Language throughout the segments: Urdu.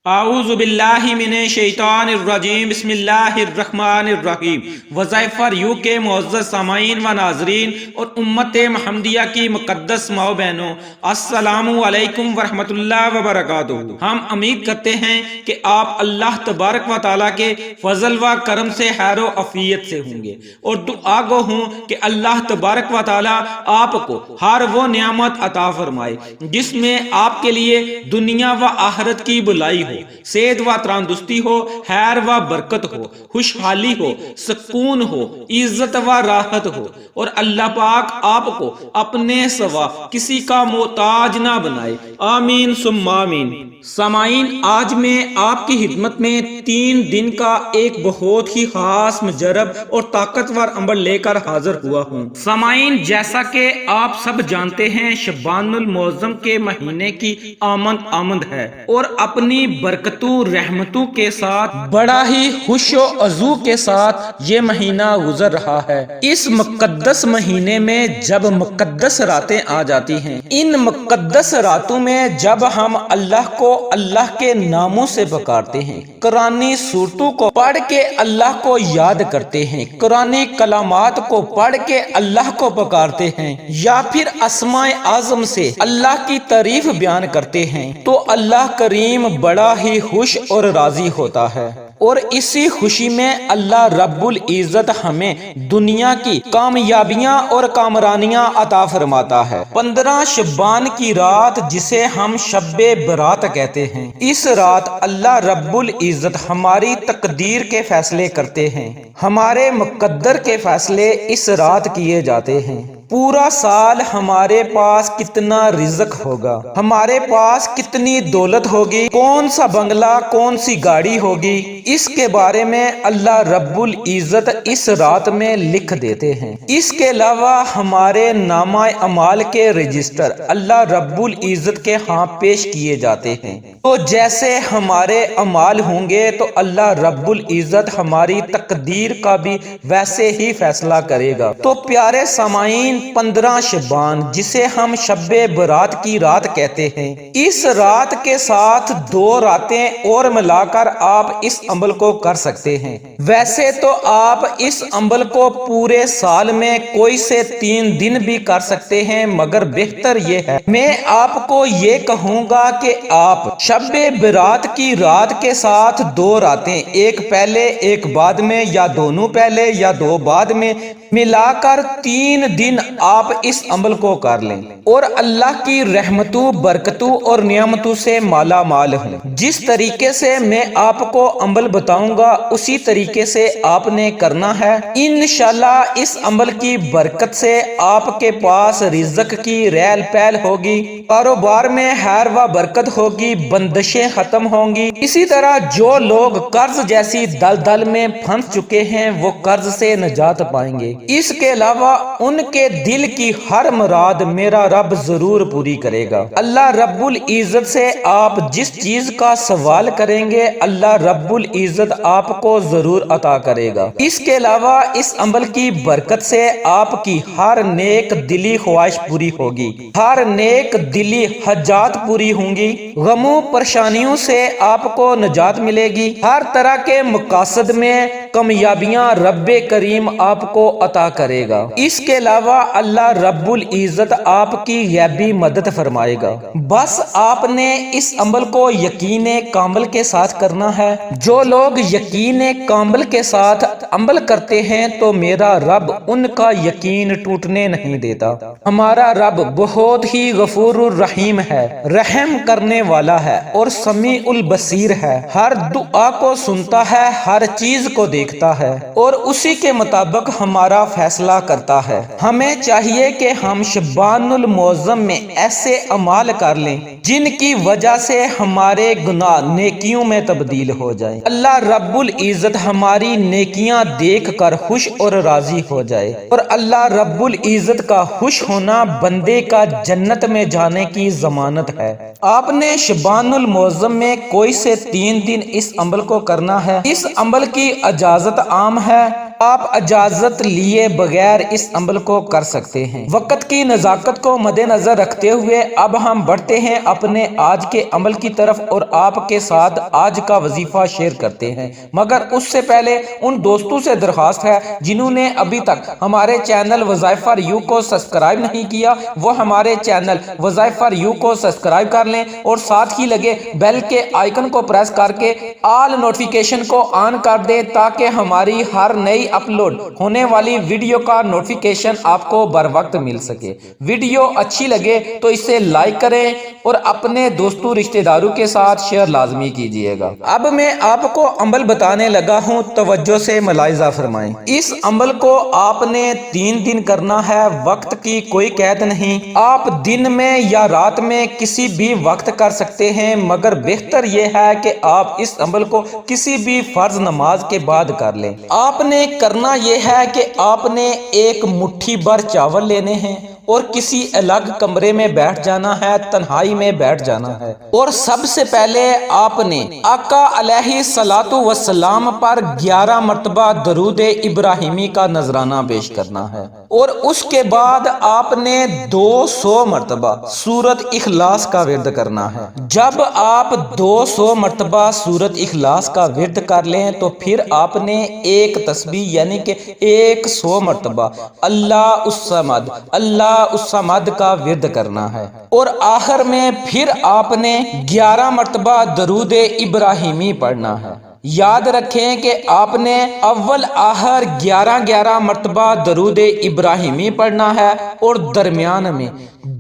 اعوذ باللہ من الشیطان الرجیم بسم اللہ الرحمن الرحیم۔ وظائف فار یو کے معزز سامعین و ناظرین اور امت محمدیہ کی مقدس ماؤ بہنوں، السلام علیکم ورحمۃ اللہ وبرکاتہ۔ ہم امید کرتے ہیں کہ آپ اللہ تبارک و تعالیٰ کے فضل و کرم سے خیر و عافیت سے ہوں گے، اور دعا گو ہوں کہ اللہ تبارک و تعالیٰ آپ کو ہر وہ نعمت عطا فرمائے جس میں آپ کے لیے دنیا و آخرت کی بھلائی ہو، صحت و تندرستی ہو، خیر و برکت ہو، خوشحالی ہو، سکون ہو، عزت و راحت ہو، اور اللہ پاک آپ کو اپنے سوا کسی کا محتاج نہ بنائے، آمین ثم آمین۔ سامعین، آج میں آپ کی خدمت میں 3 دن کا ایک بہت ہی خاص مجرب اور طاقتور عمل لے کر حاضر ہوا ہوں۔ سامعین، جیسا کہ آپ سب جانتے ہیں، شعبان المعظم کے مہینے کی آمد ہے اور اپنی برکتوں رحمتوں کے ساتھ بڑا ہی خوش و عزو کے ساتھ یہ مہینہ گزر رہا ہے۔ اس مقدس مہینے میں جب مقدس راتیں آ جاتی ہیں، ان مقدس راتوں میں جب ہم اللہ کو اللہ کے ناموں سے پکارتے ہیں، قرآنی صورتوں کو پڑھ کے اللہ کو یاد کرتے ہیں، قرآنی کلمات کو پڑھ کے اللہ کو پکارتے ہیں، یا پھر اسماء اعظم سے اللہ کی تعریف بیان کرتے ہیں، تو اللہ کریم بڑا ہی خوش اور راضی ہوتا ہے، اور اسی خوشی میں اللہ رب العزت ہمیں دنیا کی کامیابیاں اور کامرانیاں عطا فرماتا ہے۔ 15 شعبان کی رات، جسے ہم شب برات کہتے ہیں، اس رات اللہ رب العزت ہماری تقدیر کے فیصلے کرتے ہیں، ہمارے مقدر کے فیصلے اس رات کیے جاتے ہیں۔ پورا سال ہمارے پاس کتنا رزق ہوگا، ہمارے پاس کتنی دولت ہوگی، کون سا بنگلہ، کون سی گاڑی ہوگی، اس کے بارے میں اللہ رب العزت اس رات میں لکھ دیتے ہیں۔ اس کے علاوہ ہمارے نامہ اعمال کے رجسٹر اللہ رب العزت کے ہاں پیش کیے جاتے ہیں، تو جیسے ہمارے اعمال ہوں گے تو اللہ رب العزت ہماری تقدیر کا بھی ویسے ہی فیصلہ کرے گا۔ تو پیارے سامعین، 15 شعبان، جسے ہم شب برات کی رات کہتے ہیں، اس رات کے ساتھ 2 راتیں اور ملا کر آپ اس عمل کو کر سکتے ہیں۔ ویسے تو آپ اس عمل کو پورے سال میں کوئی سے 3 دن بھی کر سکتے ہیں، مگر بہتر یہ ہے، میں آپ کو یہ کہوں گا کہ آپ شب برات کی رات کے ساتھ 2 راتیں، ایک پہلے ایک بعد میں، یا دونوں پہلے یا 2 بعد میں، ملا کر 3 دن آپ اس عمل کو کر لیں، اور اللہ کی رحمتوں، برکتوں اور نعمتوں سے مالا مال ہوں۔ جس طریقے سے میں آپ کو عمل بتاؤں گا اسی طریقے سے آپ نے کرنا ہے۔ انشاءاللہ اس عمل کی برکت سے آپ کے پاس رزق کی ریل پیل ہوگی، کاروبار میں خیر و برکت ہوگی، بندشیں ختم ہوں گی۔ اسی طرح جو لوگ قرض جیسی دلدل میں پھنس چکے ہیں وہ قرض سے نجات پائیں گے۔ اس کے علاوہ ان کے دل کی ہر مراد میرا رب ضرور پوری کرے گا۔ اللہ رب العزت سے آپ جس چیز کا سوال کریں گے اللہ رب العزت آپ کو ضرور عطا کرے گا۔ اس کے علاوہ اس عمل کی برکت سے آپ کی ہر نیک دلی خواہش پوری ہوگی، ہر نیک دلی حاجات پوری ہوں گی، غموں پریشانیوں سے آپ کو نجات ملے گی، ہر طرح کے مقاصد میں کامیابیاں رب کریم آپ کو عطا کرے گا۔ اس کے علاوہ اللہ رب العزت آپ کی غیبی مدد فرمائے گا۔ بس آپ نے اس عمل کو یقین کامل کے ساتھ کرنا ہے۔ جو لوگ یقین کامل کے ساتھ عمل کرتے ہیں تو میرا رب ان کا یقین ٹوٹنے نہیں دیتا۔ ہمارا رب بہت ہی غفور الرحیم ہے، رحم کرنے والا ہے اور سمیع البصیر ہے، ہر دعا کو سنتا ہے، ہر چیز کو دیکھتا ہے اور اسی کے مطابق ہمارا فیصلہ کرتا ہے۔ ہمیں چاہیے کہ ہم شعبان المعظم میں ایسے اعمال کر لیں جن کی وجہ سے ہمارے گناہ نیکیوں میں تبدیل ہو جائیں، اللہ رب العزت ہماری نیکیاں دیکھ کر خوش اور راضی ہو جائے، اور اللہ رب العزت کا خوش ہونا بندے کا جنت میں جانے کی ضمانت ہے۔ آپ نے شعبان المعظم میں کوئی سے 3 دن اس عمل کو کرنا ہے۔ اس عمل کی اجازت عام ہے، آپ اجازت لیے بغیر اس عمل کو کر سکتے ہیں۔ وقت کی نزاکت کو مد نظر رکھتے ہوئے اب ہم بڑھتے ہیں اپنے آج کے عمل کی طرف اور آپ کے ساتھ آج کا وظیفہ شیئر کرتے ہیں، مگر اس سے پہلے ان دوستوں سے درخواست ہے جنہوں نے ابھی تک ہمارے چینل وظائف فار یو کو سبسکرائب نہیں کیا، وہ ہمارے چینل وظائف فار یو کو سبسکرائب کر لیں اور ساتھ ہی لگے بیل کے آئیکن کو پریس کر کے آل نوٹیفیکیشن کو آن کر دیں تاکہ ہماری ہر نئی اپلوڈ ہونے والی ویڈیو کا نوٹیفیکیشن آپ کو بر وقت مل سکے۔ ویڈیو اچھی لگے تو اسے لائک کریں اور اپنے دوستوں رشتہ داروں کے ساتھ شیئر لازمی کیجیے گا۔ اب میں آپ کو عمل بتانے لگا ہوں، توجہ سے ملاحظہ فرمائیں۔ اس عمل کو آپ نے 3 دن کرنا ہے، وقت کی کوئی قید نہیں۔ آپ دن میں یا رات میں کسی بھی وقت کر سکتے ہیں، مگر بہتر یہ ہے کہ آپ اس عمل کو کسی بھی فرض نماز کے بعد کر لیں۔ آپ نے کرنا یہ ہے کہ آپ نے ایک مٹھی بھر چاول لینے ہیں اور کسی الگ کمرے میں بیٹھ جانا ہے، تنہائی میں بیٹھ جانا ہے، اور سب سے پہلے آپ نے آقا علیہ الصلوۃ والسلام پر 11 مرتبہ درود ابراہیمی کا نذرانہ پیش کرنا ہے، اور اس کے بعد آپ نے 200 مرتبہ سورۃ اخلاص کا ورد کرنا ہے۔ جب آپ 200 مرتبہ سورۃ اخلاص کا ورد کر لیں تو پھر آپ نے ایک تسبیح یعنی کہ 100 مرتبہ اللہ الصمد اللہ الصمد کا ورد کرنا ہے، اور آخر میں پھر آپ نے 11 مرتبہ درود ابراہیمی پڑھنا ہے۔ یاد رکھیں کہ آپ نے اول آخر 11 مرتبہ درود ابراہیمی پڑھنا ہے اور درمیان میں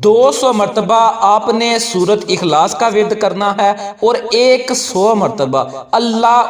200 مرتبہ آپ نے سورۃ اخلاص کا ورد کرنا ہے اور 100 مرتبہ اللہ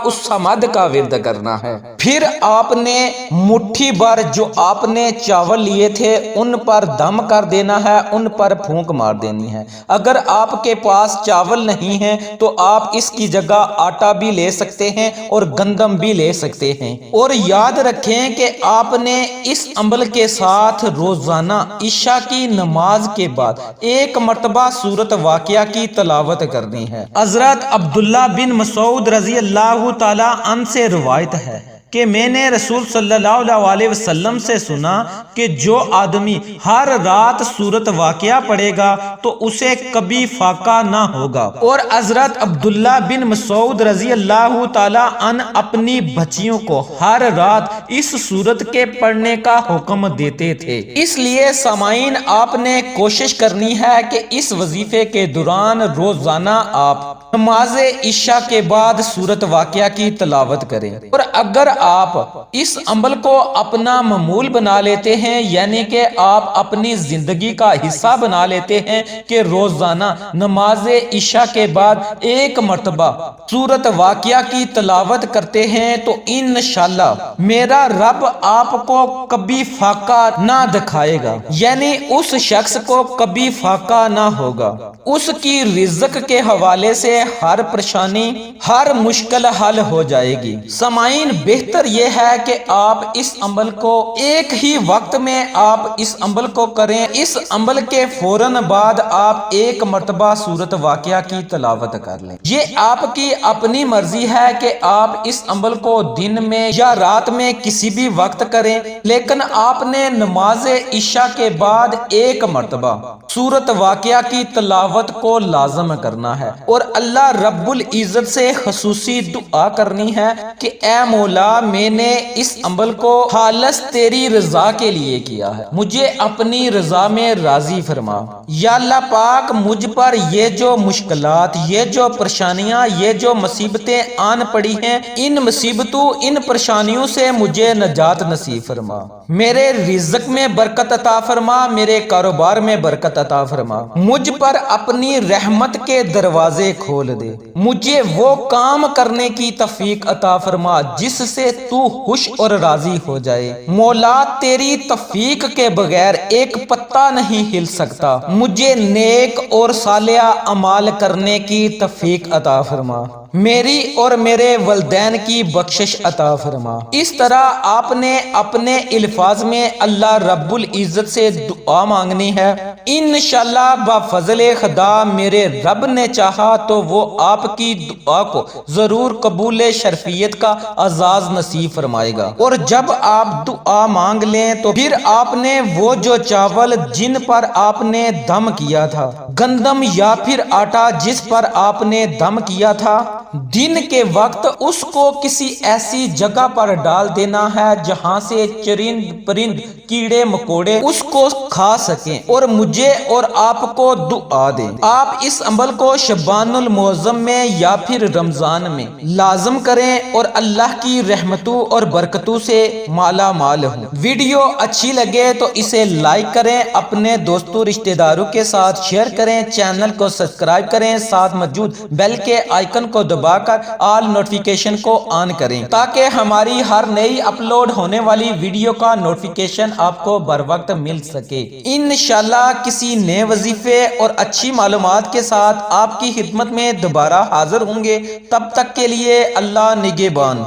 الصمد کا ورد کرنا ہے۔ پھر آپ نے مٹھی بھر جو آپ نے چاول لیے تھے ان پر دم کر دینا ہے، ان پر پھونک مار دینی ہے۔ اگر آپ کے پاس چاول نہیں ہے تو آپ اس کی جگہ آٹا بھی لے سکتے ہیں اور گندم بھی لے سکتے ہیں۔ اور یاد رکھیں کہ آپ نے اس عمل کے ساتھ روزانہ عشاء کی نماز کے بعد 1 مرتبہ سورۃ واقعہ کی تلاوت کرنی ہے۔ حضرت عبداللہ بن مسعود رضی اللہ تعالی عنہ سے روایت ہے کہ میں نے رسول صلی اللہ علیہ وسلم سے سنا کہ جو آدمی ہر رات سورۃ واقعہ پڑھے گا تو اسے کبھی فاقہ نہ ہوگا، اور حضرت عبداللہ بن مسعود رضی اللہ تعالی عنہ اپنی بچیوں کو ہر رات اس سورت کے پڑھنے کا حکم دیتے تھے۔ اس لیے سامعین، آپ نے کوشش کرنی ہے کہ اس وظیفے کے دوران روزانہ آپ نماز عشاء کے بعد سورۃ واقعہ کی تلاوت کریں، اور اگر آپ اس عمل کو اپنا معمول بنا لیتے ہیں یعنی کہ آپ اپنی زندگی کا حصہ بنا لیتے ہیں کہ روزانہ نماز عشاء کے بعد 1 مرتبہ سورۃ واقعہ کی تلاوت کرتے ہیں تو انشاءاللہ میرا رب آپ کو کبھی فاقہ نہ دکھائے گا، یعنی اس شخص کو کبھی فاقہ نہ ہوگا۔ اس کی رزق کے حوالے سے ہر پریشانی، ہر مشکل حل ہو جائے گی۔ سامعین، بہتر یہ ہے کہ آپ اس عمل کو ایک ہی وقت میں آپ اس عمل کو کریں۔ اس عمل کے فوراً بعد آپ 1 مرتبہ سورۃ واقعہ کی تلاوت کر لیں۔ یہ آپ کی اپنی مرضی ہے کہ آپ اس عمل کو دن میں یا رات میں کسی بھی وقت کریں، لیکن آپ نے نماز عشاء کے بعد 1 مرتبہ سورۃ واقعہ کی تلاوت کو لازم کرنا ہے، اور اللہ رب العزت سے خصوصی دعا کرنی ہے کہ اے مولا، میں نے اس عمل کو خالص تیری رضا کے لیے کیا ہے، مجھے اپنی رضا میں راضی فرما۔ یا اللہ پاک، مجھ پر یہ جو مشکلات، یہ جو پریشانیاں، یہ جو مصیبتیں آن پڑی ہیں، ان مصیبتوں، ان پریشانیوں سے مجھے نجات نصیب فرما۔ میرے رزق میں برکت عطا فرما، میرے کاروبار میں برکت عطا فرما، مجھ پر اپنی رحمت کے دروازے کھول دے، مجھے وہ کام کرنے کی توفیق عطا فرما جس سے تو خوش اور راضی ہو جائے۔ مولا، تیری توفیق کے بغیر ایک پتا نہیں ہل سکتا، مجھے نیک اور صالح اعمال کرنے کی توفیق عطا فرما۔ میری اور میرے والدین کی بخشش عطا فرما۔ اس طرح آپ نے اپنے الفاظ میں اللہ رب العزت سے دعا مانگنی ہے۔ انشاءاللہ بفضل خدا میرے رب نے چاہا تو وہ آپ کی دعا کو ضرور قبول شرفیت کا اعزاز نصیب فرمائے گا۔ اور جب آپ دعا مانگ لیں تو پھر آپ نے وہ جو چاول جن پر آپ نے دم کیا تھا، گندم یا پھر آٹا جس پر آپ نے دم کیا تھا، دن کے وقت اس کو کسی ایسی جگہ پر ڈال دینا ہے جہاں سے چرند پرند کیڑے مکوڑے اس کو کھا سکیں اور مجھے اور آپ کو دعا دیں۔ آپ اس عمل کو شعبان المعظم میں یا پھر رمضان میں لازم کریں اور اللہ کی رحمتوں اور برکتوں سے مالا مال ہوں۔ ویڈیو اچھی لگے تو اسے لائک کریں، اپنے دوستوں رشتہ داروں کے ساتھ شیئر کریں، چینل کو سبسکرائب کریں، ساتھ موجود بیل کے آئیکن کو دبا کر آل نوٹیفیکیشن کو آن کریں تاکہ ہماری ہر نئی اپلوڈ ہونے والی ویڈیو کا نوٹیفیکیشن آپ کو بر وقت مل سکے۔ انشاءاللہ کسی نئے وظیفے اور اچھی معلومات کے ساتھ آپ کی خدمت میں دوبارہ حاضر ہوں گے۔ تب تک کے لیے اللہ نگہبان۔